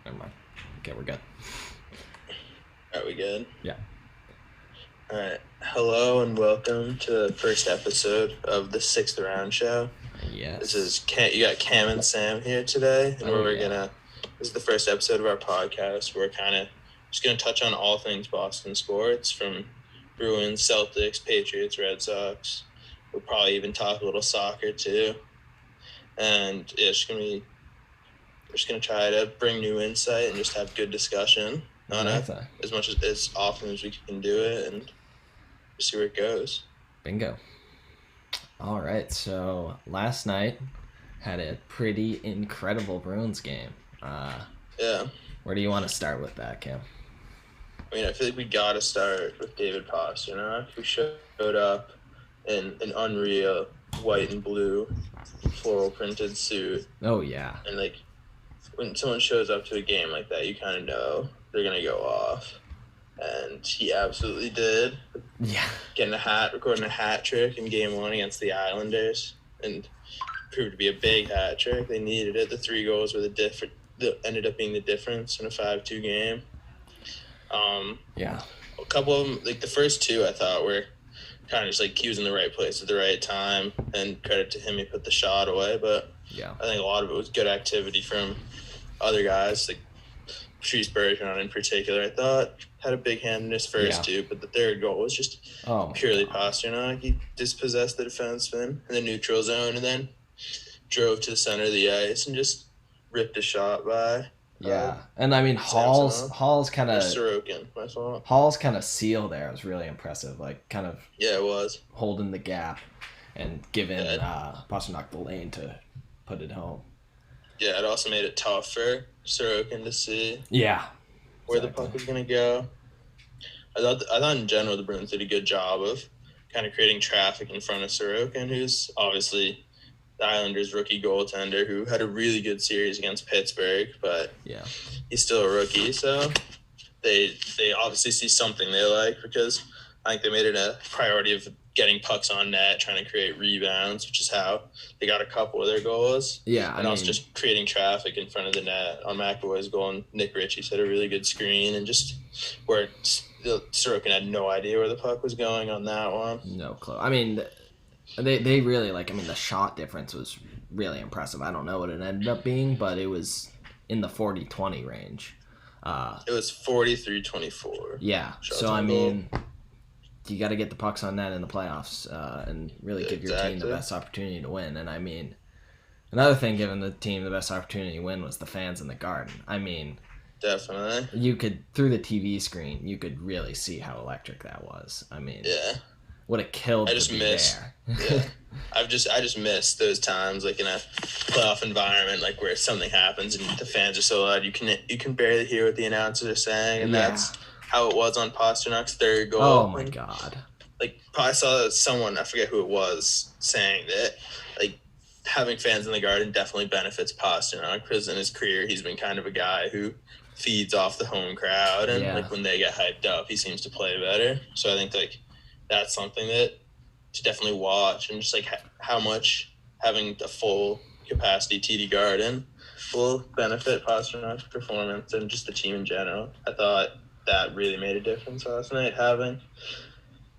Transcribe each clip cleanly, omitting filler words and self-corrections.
Never mind. Okay, we're good. Are we good? Yeah. All right. Hello and welcome to the first episode of the 6th Round Show. Yes. This is you got Cam and Sam here today, and this is the first episode of our podcast. We're kind of just gonna touch on all things Boston sports, from Bruins, Celtics, Patriots, Red Sox. We'll probably even talk a little soccer too, and yeah, we're just gonna try to bring new insight and just have good discussion on it as often as we can do it, and see where it goes. Bingo. All right, so last night had a pretty incredible Bruins game. Yeah. Where do you want to start with that, Cam? I mean, I feel like we got to start with David Pastrňák, who showed up in an unreal white and blue floral printed suit. Oh, yeah. And, like, when someone shows up to a game like that, you kind of know they're going to go off. And he absolutely did. Yeah. Recording a hat trick in Game 1 against the Islanders. And proved to be a big hat trick. They needed it. The 3 goals were that ended up being the difference in a 5-2 game. Yeah. A couple of them, like the first 2, I thought were kind of just like he was in the right place at the right time, and credit to him, he put the shot away. But yeah, I think a lot of it was good activity from other guys, like Bergeron in particular. I thought had a big hand in his first 2, but the third goal was just purely Pastrnak. He dispossessed the defenseman in the neutral zone and then drove to the center of the ice and just ripped a shot by. Yeah, and I mean Hall's kind of Sorokin, my fault. Hall's kind of seal there was really impressive. Like kind of it was holding the gap and giving Pastrnak the lane to put it home. Yeah, it also made it tough for Sorokin to see where the puck was going to go. I thought in general the Bruins did a good job of kind of creating traffic in front of Sorokin, who's obviously the Islanders' rookie goaltender, who had a really good series against Pittsburgh, but he's still a rookie, so they obviously see something they like, because I think they made it a priority of getting pucks on net, trying to create rebounds, which is how they got a couple of their goals. Yeah, and also just creating traffic in front of the net on McAvoy's goal, and Nick Ritchie set a really good screen, and just where Sorokin had no idea where the puck was going on that one. No clue. I mean, they really, the shot difference was really impressive. I don't know what it ended up being, but it was in the 40-20 range. It was 43-24. Yeah, so I mean, you got to get the pucks on net in the playoffs and really give your team the best opportunity to win. And I mean, another thing giving the team the best opportunity to win was the fans in the Garden. I mean, definitely. You could, through the TV screen, you could really see how electric that was. I mean, would have killed to be there. I just miss those times, like in a playoff environment, like where something happens and the fans are so loud you can barely hear what the announcers are saying, and that's how it was on Pasternak's third goal. Oh my god! Like I saw someone, I forget who it was, saying that like having fans in the Garden definitely benefits Pastrnak, because in his career he's been kind of a guy who feeds off the home crowd, and like when they get hyped up, he seems to play better. So I think like that's something that to definitely watch, and just like how much having a full capacity TD Garden will benefit Pasternak's performance and just the team in general. I thought that really made a difference last night, having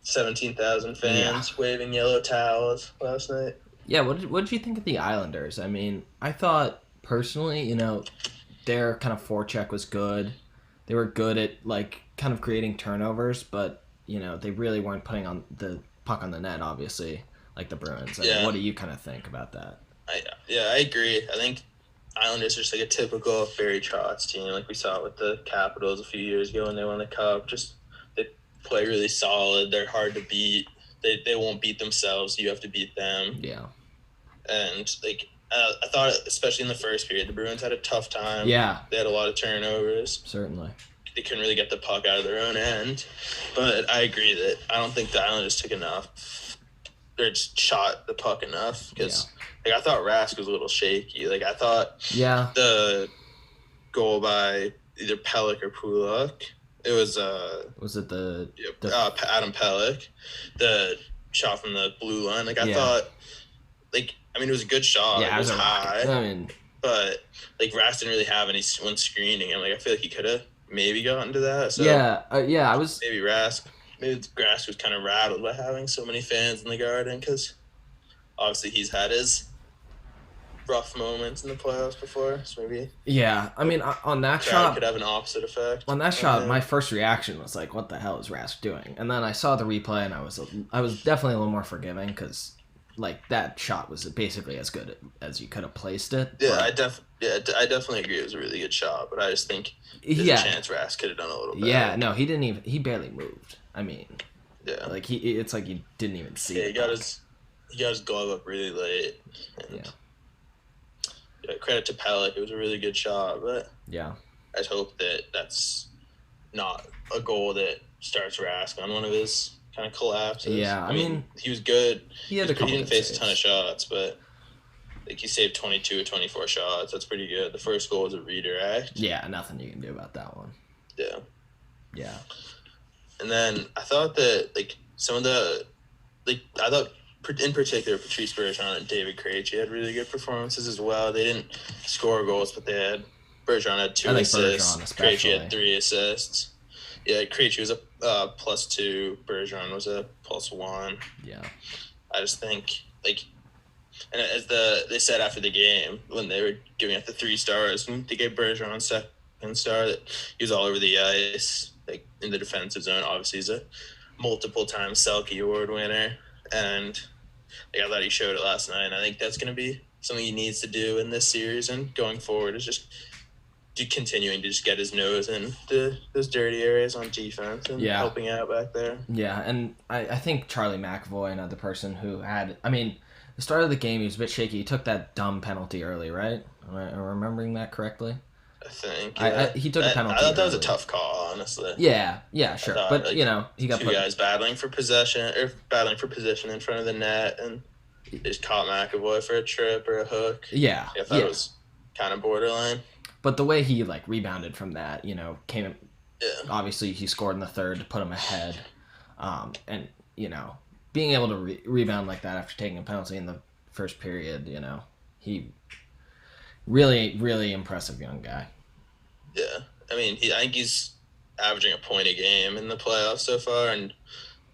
17,000 fans waving yellow towels last night. Yeah, what did you think of the Islanders? I mean, I thought personally, their kind of forecheck was good. They were good at like kind of creating turnovers, but they really weren't putting on the puck on the net, obviously, like the Bruins. I mean, what do you kind of think about that? I agree. I think Islanders are just like a typical Barry Trotz team, like we saw with the Capitals a few years ago when they won the Cup. Just they play really solid. They're hard to beat. They won't beat themselves. You have to beat them. Yeah. And like I thought, especially in the first period, the Bruins had a tough time. Yeah. They had a lot of turnovers. Certainly. They couldn't really get the puck out of their own end. But I agree that I don't think the Islanders took enough. They just shot the puck enough, because I thought Rask was a little shaky. Like I thought the goal by either Pelech or Pulock, it was it the Adam Pelech, the shot from the blue line. Like I thought, like I mean it was a good shot. Yeah, it was high. I mean, but like Rask didn't really have anyone screening him. Like I feel like he could have maybe gotten to that. So I was maybe Rask was kind of rattled by having so many fans in the Garden because obviously he's had his rough moments in the playoffs before. So maybe I mean on that crowd shot could have an opposite effect. On that shot, my first reaction was like, "What the hell is Rask doing?" And then I saw the replay, and I was definitely a little more forgiving because like that shot was basically as good as you could have placed it. Yeah, I definitely agree. It was a really good shot, but I just think there's a chance Rask could have done a little better. Yeah, no, he barely moved. I mean, yeah, like it's like he didn't even see it. He got his glove up really late. And credit to Pellick. It was a really good shot, but I'd hope that that's not a goal that starts Rask on one of his kind of collapses. Yeah, I mean he was good. He didn't face a ton of shots, but like he saved 22 or 24 shots. That's pretty good. The first goal was a redirect. Yeah, nothing you can do about that one. Yeah. Yeah. And then I thought that like some of the in particular Patrice Bergeron and David Krejci had really good performances as well. They didn't score goals, but Bergeron had 2 assists. Krejci had 3 assists. Yeah, Krejci was a +2. Bergeron was a +1. Yeah. I just think and as they said after the game when they were giving out the 3 stars, and they gave Bergeron second star, that he was all over the ice, like in the defensive zone. Obviously, he's a multiple-time Selke Award winner, and I thought he showed it last night. And I think that's going to be something he needs to do in this series and going forward, is just continuing to just get his nose in those dirty areas on defense and helping out back there. Yeah, and I think Charlie McAvoy, another person who had, I mean, the start of the game, he was a bit shaky. He took that dumb penalty early, right? Am I remembering that correctly? I think. He took a penalty. I thought that was a tough call, honestly. Yeah, sure. But, he got 2 guys battling for position in front of the net, and they just caught McAvoy for a trip or a hook. Yeah. I thought it was kind of borderline. But the way he, rebounded from that, came... Yeah. Obviously, he scored in the third to put him ahead. And, being able to rebound like that after taking a penalty in the first period, he... Really, really impressive young guy. Yeah. I mean, I think he's averaging a point a game in the playoffs so far and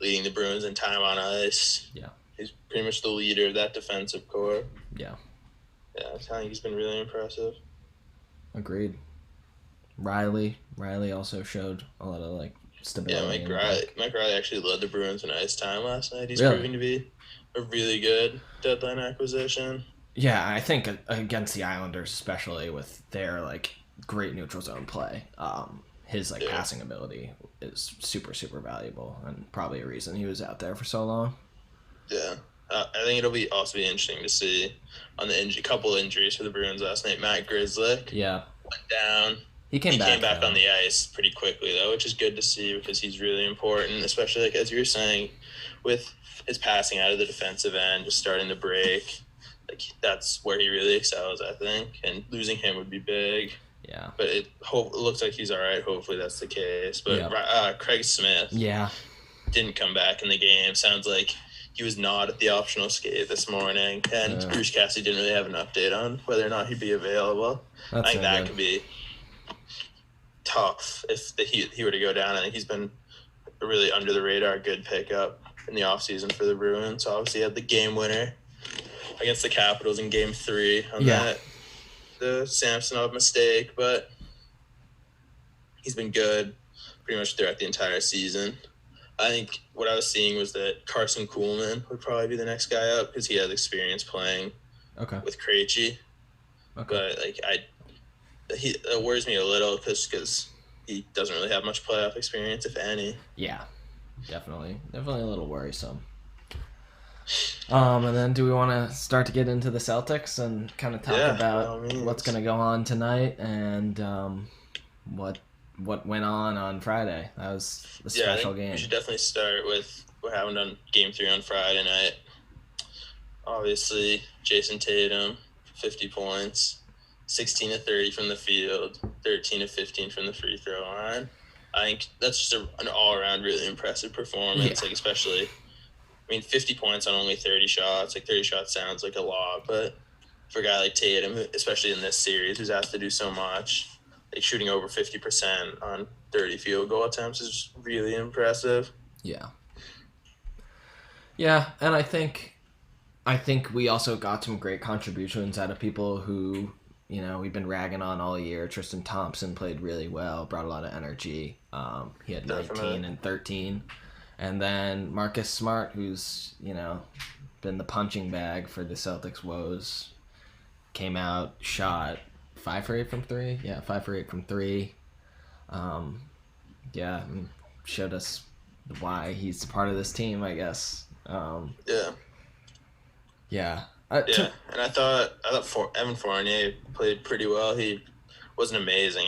leading the Bruins in time on ice. Yeah. He's pretty much the leader of that defensive core. Yeah. Yeah, I think he's been really impressive. Agreed. Riley also showed a lot of stability. Yeah, Mike Riley actually led the Bruins in ice time last night. He's proving to be a really good deadline acquisition. Yeah, I think against the Islanders, especially with their great neutral zone play, his passing ability is super, super valuable, and probably a reason he was out there for so long. Yeah. I think it'll also be interesting to see on the couple injuries for the Bruins last night. Matt Grzelcyk went down. He came back on the ice pretty quickly, though, which is good to see because he's really important, especially, as you were saying, with his passing out of the defensive end, just starting to break. That's where he really excels, I think, and losing him would be big. Yeah. But it looks like he's all right. Hopefully that's the case. But Craig Smith didn't come back in the game. Sounds like he was not at the optional skate this morning, and Bruce Cassidy didn't really have an update on whether or not he'd be available. I think that could be tough if he were to go down. I think he's been a really under-the-radar good pickup in the offseason for the Bruins. Obviously, he had the game winner against the Capitals in Game 3 on the Samsonov mistake, but he's been good pretty much throughout the entire season. I think what I was seeing was that Carson Kuhlman would probably be the next guy up because he has experience playing with Krejci. Okay. But it worries me a little because he doesn't really have much playoff experience, if any. Yeah, definitely a little worrisome. And then do we want to start to get into the Celtics and kind of talk about what's going to go on tonight and what went on Friday? That was a special game. We should definitely start with what happened on Game 3 on Friday night. Obviously, Jayson Tatum, 50 points, 16 of 30 from the field, 13 of 15 from the free throw line. I think that's just an all-around really impressive performance, especially... 50 points on only 30 shots. 30 shots sounds like a lot, but for a guy like Tatum, especially in this series, who's asked to do so much. Like shooting over 50% on 30 field goal attempts is really impressive. Yeah. Yeah, and I think we also got some great contributions out of people who, we've been ragging on all year. Tristan Thompson played really well, brought a lot of energy. He had 19 and 13. And then Marcus Smart, who's, been the punching bag for the Celtics woes, came out, shot 5 for 8 from 3. Yeah, 5 for 8 from 3. Showed us why he's part of this team, I guess. Yeah. And I thought Evan Fournier played pretty well. He wasn't amazing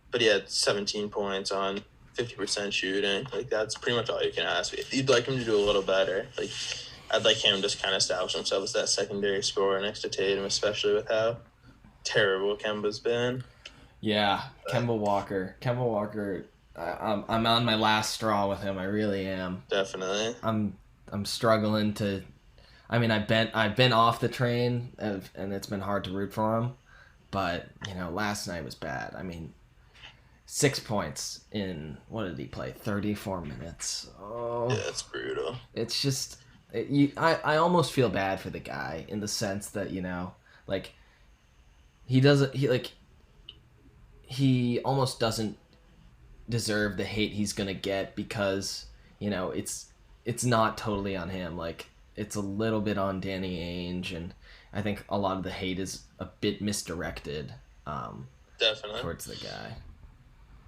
but he had 17 points on 50% shooting. Like, that's pretty much all you can ask. If you'd like him to do a little better, like, I'd like him to kind of establish himself as that secondary scorer next to Tatum, especially with how terrible Kemba's been. Yeah, Kemba Walker. I'm on my last straw with him. I really am. Definitely. I'm struggling to. I mean, I've been off the train, and it's been hard to root for him. But last night was bad. I mean, 6 points in, what did he play? 34 minutes. Oh, yeah, it's brutal. It's just, I almost feel bad for the guy in the sense that he almost doesn't deserve the hate he's gonna get because it's not totally on him. Like, it's a little bit on Danny Ainge, and I think a lot of the hate is a bit misdirected. Definitely towards the guy.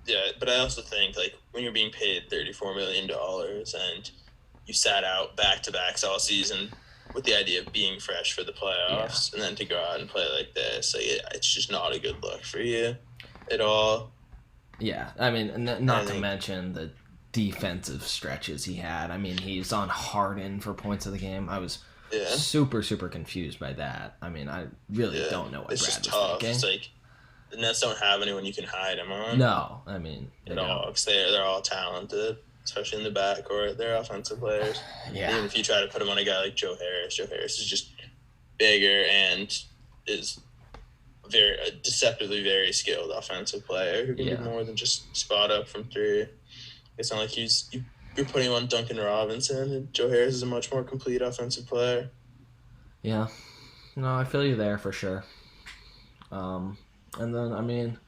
Yeah, but I also think, like, when you're being paid $34 million and you sat out back-to-backs all season with the idea of being fresh for the playoffs, and then to go out and play like this, like, it's just not a good look for you at all. Yeah, I mean, not to mention the defensive stretches he had. I mean, he's on Harden for points of the game. I was super, super confused by that. I mean, I really don't know what Brad was thinking. It's like, the Nets don't have anyone you can hide him on. No, I mean, at all, because they're all talented, especially in the backcourt. They're offensive players. Yeah. Even if you try to put him on a guy like Joe Harris is just bigger and is a deceptively very skilled offensive player who can do more than just spot up from 3. It's not like you're putting him on Duncan Robinson, and Joe Harris is a much more complete offensive player. Yeah. No, I feel you there for sure. And then, I mean,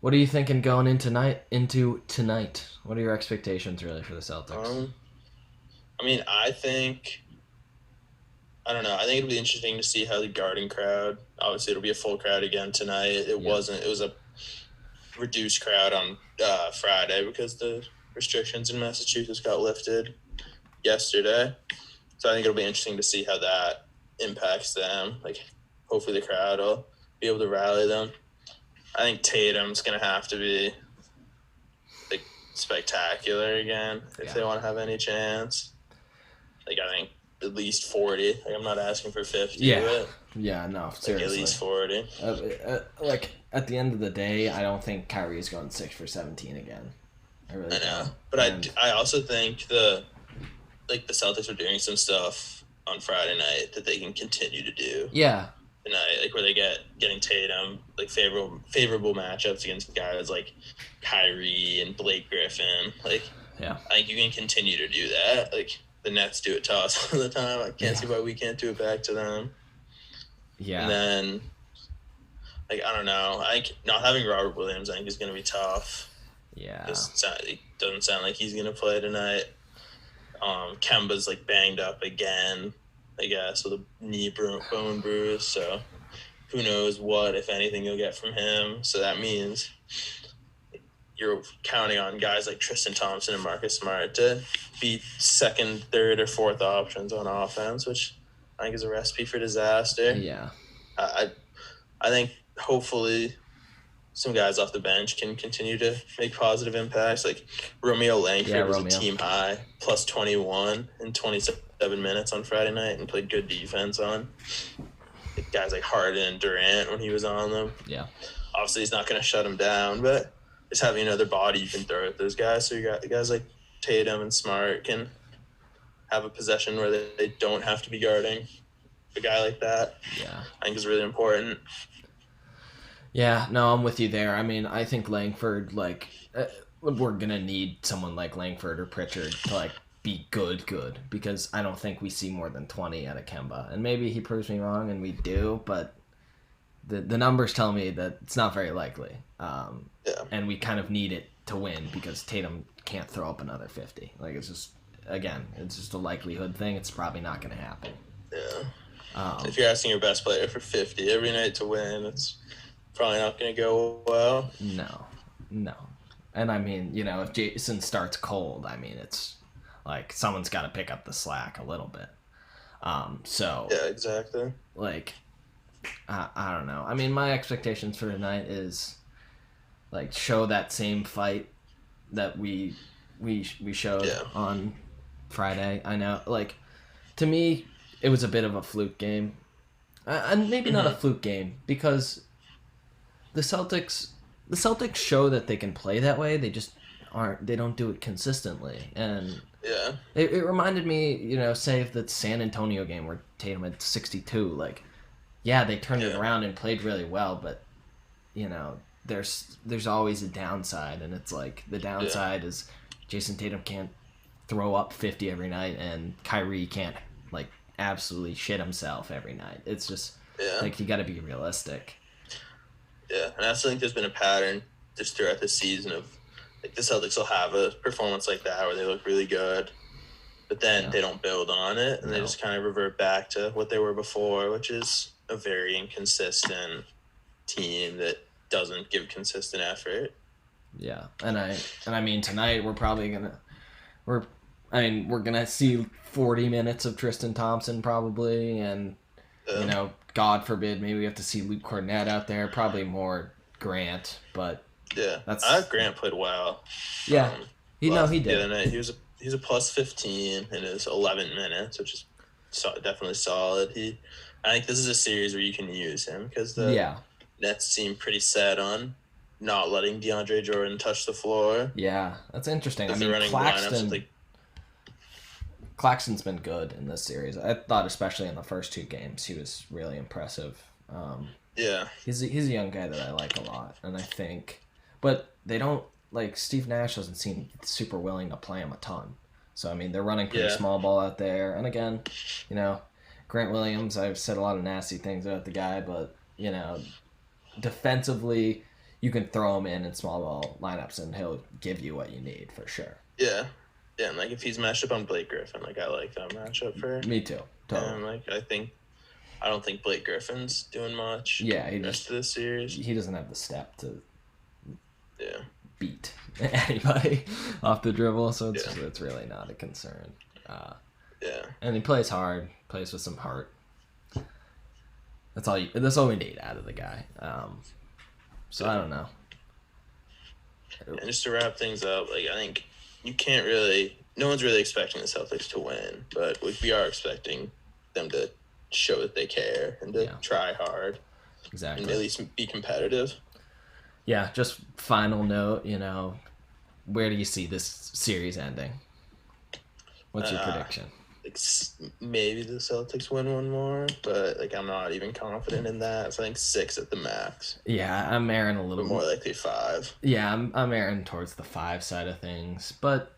what are you thinking going into tonight? What are your expectations really for the Celtics? I mean, I don't know. I think it'll be interesting to see how the Garden crowd. Obviously, it'll be a full crowd again tonight. It was a reduced crowd on Friday because the restrictions in Massachusetts got lifted yesterday. So I think it'll be interesting to see how that impacts them. Like, hopefully the crowd will be able to rally them. I think Tatum's going to have to be, like, spectacular again if they want to have any chance. Like, I think at least 40. Like, I'm not asking for 50. Yeah, no, seriously. Like, at least 40. Like, at the end of the day, I don't think Kyrie's going 6 for 17 again. I really don't. But I also think the Celtics are doing some stuff on Friday night that they can continue to do. Yeah. Tonight, like, where they getting Tatum, like, favorable matchups against guys like Kyrie and Blake Griffin. Like, I think you can continue to do that. Like, the Nets do it to us all the time. I can't see why we can't do it back to them. Yeah. And then, like, I don't know. I think not having Robert Williams, I think, is going to be tough. Yeah. It doesn't sound like he's going to play tonight. Kemba's, like, banged up again, I guess, with a knee bone bruise. So who knows what, if anything, you'll get from him. So that means you're counting on guys like Tristan Thompson and Marcus Smart to be second, third, or fourth options on offense, which I think is a recipe for disaster. Yeah. I think hopefully some guys off the bench can continue to make positive impacts. Like Romeo Langford was a team high, plus 21 in 27 minutes on Friday night and played good defense on guys like Harden and Durant when he was on them. Yeah. Obviously, he's not going to shut them down, but just having another body you can throw at those guys. So you got the guys like Tatum and Smart can have a possession where they don't have to be guarding a guy like that. Yeah. I think is really important. Yeah, no, I'm with you there. I mean, I think Langford, like, we're going to need someone like Langford or Pritchard to, like, be good, because I don't think we see more than 20 out of Kemba. And maybe he proves me wrong, and we do, but the numbers tell me that it's not very likely. And we kind of need it to win because Tatum can't throw up another 50. Like, it's just, again, it's just a likelihood thing. It's probably not going to happen. Yeah. If you're asking your best player for 50 every night to win, it's probably not going to go well. No. And I mean, you know, if Jayson starts cold, I mean, it's like someone's got to pick up the slack a little bit. So yeah, exactly. Like, I don't know. I mean, my expectations for tonight is like show that same fight that we showed on Friday. I know, like, to me, it was a bit of a fluke game, and maybe not a fluke game because the Celtics show that they can play that way. They just aren't. They don't do it consistently, and it reminded me, you know, say if the San Antonio game where Tatum had 62. Like, yeah, they turned it around and played really well, but you know, there's always a downside, and it's like the downside is Jayson Tatum can't throw up 50 every night, and Kyrie can't like absolutely shit himself every night. It's just like you got to be realistic. Yeah, and I also think there's been a pattern just throughout the season of like the Celtics will have a performance like that where they look really good, but then they don't build on it, and they just kind of revert back to what they were before, which is a very inconsistent team that doesn't give consistent effort. Yeah, and I mean tonight we're gonna see 40 minutes of Tristan Thompson probably, and you know, God forbid, maybe we have to see Luke Cornett out there. Probably more Grant, but I Grant played well. Yeah, he did. The other night, he's a plus 15 in his 11 minutes, which is definitely solid. I think this is a series where you can use him because the Nets seem pretty set on not letting DeAndre Jordan touch the floor. Yeah, that's interesting. I mean, Claxton's been good in this series. I thought, especially in the first two games, he was really impressive. He's a young guy that I like a lot, and I think, but they don't like Steve Nash doesn't seem super willing to play him a ton. So I mean, they're running pretty small ball out there, and again, you know, Grant Williams. I've said a lot of nasty things about the guy, but you know, defensively, you can throw him in small ball lineups, and he'll give you what you need for sure. Yeah. Yeah, and like if he's matched up on Blake Griffin, like I like that matchup for me too. Totally. And like I don't think Blake Griffin's doing much. Yeah, he rest of the series. He doesn't have the step to beat anybody off the dribble, so it's really not a concern. And he plays hard, plays with some heart. That's all we need out of the guy. So I don't know. And just to wrap things up, like I think no one's really expecting the Celtics to win, but we are expecting them to show that they care and to try hard. Exactly. And at least be competitive. Yeah, just final note, you know, where do you see this series ending? What's your prediction? Like maybe the Celtics win one more, but like I'm not even confident in that. So I think 6 at the max. Yeah, I'm erring a little more likely 5. Yeah, I'm erring towards the 5 side of things, but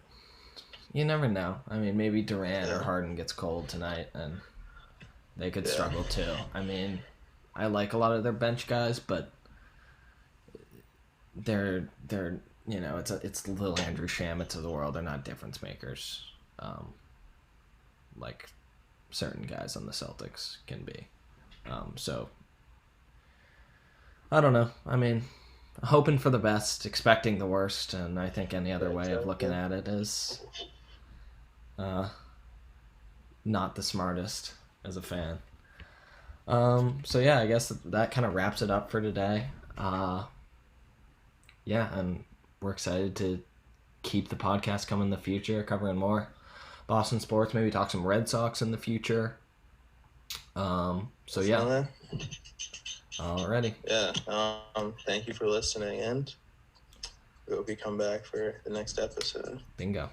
you never know. I mean, maybe Durant or Harden gets cold tonight, and they could struggle too. I mean, I like a lot of their bench guys, but they're you know, it's the little Andrew Shamit's of the world. They're not difference makers. Like certain guys on the Celtics can be. So, I don't know. I mean, hoping for the best, expecting the worst, and I think any other way of looking at it is not the smartest as a fan. So, yeah, I guess that kind of wraps it up for today. And we're excited to keep the podcast coming in the future, covering more Boston sports, maybe talk some Red Sox in the future. So yeah. Alrighty. Yeah. Thank you for listening, and we hope you come back for the next episode. Bingo.